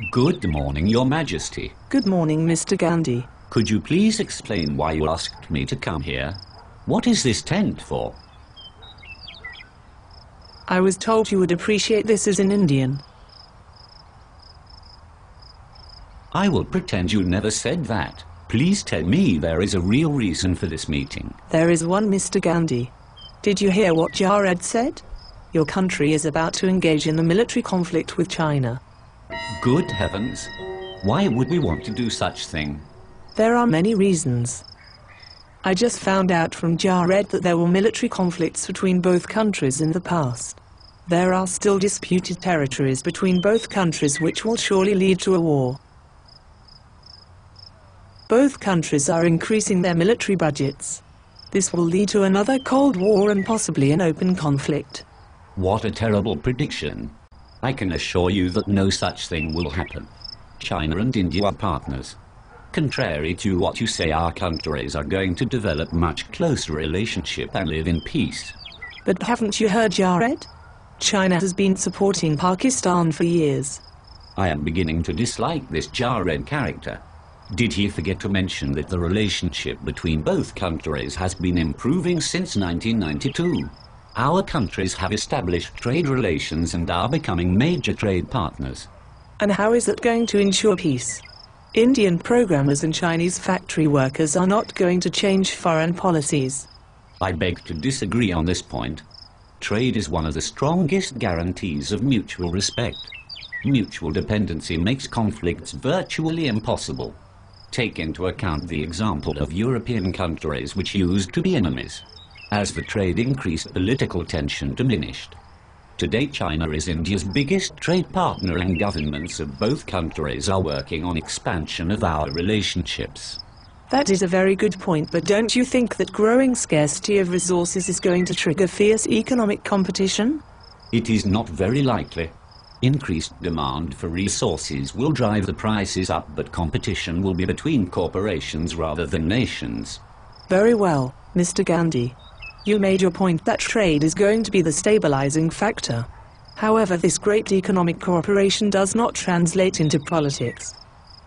Good morning, Your Majesty. Good morning, Mr. Gandhi. Could you please explain why you asked me to come here? What is this tent for? I was told you would appreciate this as an Indian. I will pretend you never said that. Please tell me there is a real reason for this meeting. There is one, Mr. Gandhi. Did you hear what Jared said? Your country is about to engage in a military conflict with China. Good heavens! Why would we want to do such thing? There are many reasons. I just found out from Jared that there were military conflicts between both countries in the past. There are still disputed territories between both countries which will surely lead to a war. Both countries are increasing their military budgets. This will lead to another Cold War and possibly an open conflict. What a terrible prediction. I can assure you that no such thing will happen. China and India are partners. Contrary to what you say, our countries are going to develop much closer relationship and live in peace. But haven't you heard Jared? China has been supporting Pakistan for years. I am beginning to dislike this Jared character. Did he forget to mention that the relationship between both countries has been improving since 1992? Our countries have established trade relations and are becoming major trade partners. And how is that going to ensure peace? Indian programmers and Chinese factory workers are not going to change foreign policies. I beg to disagree on this point. Trade is one of the strongest guarantees of mutual respect. Mutual dependency makes conflicts virtually impossible. Take into account the example of European countries which used to be enemies. As the trade increased, political tension diminished. Today, China is India's biggest trade partner, and governments of both countries are working on expansion of our relationships. That is a very good point, but don't you think that growing scarcity of resources is going to trigger fierce economic competition? It is not very likely. Increased demand for resources will drive the prices up, but competition will be between corporations rather than nations. Very well, Mr. Gandhi. You made your point that trade is going to be the stabilizing factor. However, this great economic cooperation does not translate into politics.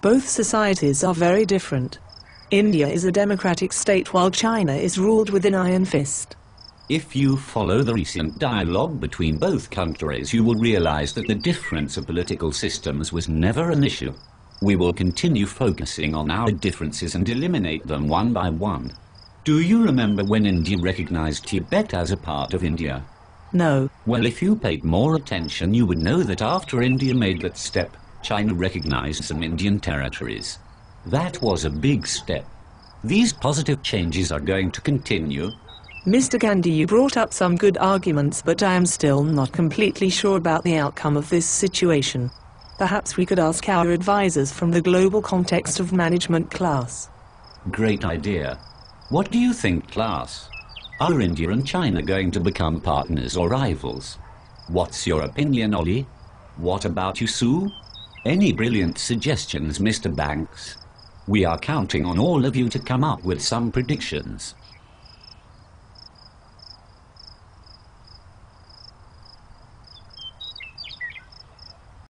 Both societies are very different. India is a democratic state while China is ruled with an iron fist. If you follow the recent dialogue between both countries, you will realize that the difference of political systems was never an issue. We will continue focusing on our differences and eliminate them one by one. Do you remember when India recognized Tibet as a part of India? No. Well, if you paid more attention, you would know that after India made that step, China recognized some Indian territories. That was a big step. These positive changes are going to continue. Mr. Gandhi, you brought up some good arguments, but I am still not completely sure about the outcome of this situation. Perhaps we could ask our advisors from the global context of management class. Great idea. What do you think, class? Are India and China going to become partners or rivals? What's your opinion, Ollie? What about you, Sue? Any brilliant suggestions, Mr. Banks? We are counting on all of you to come up with some predictions.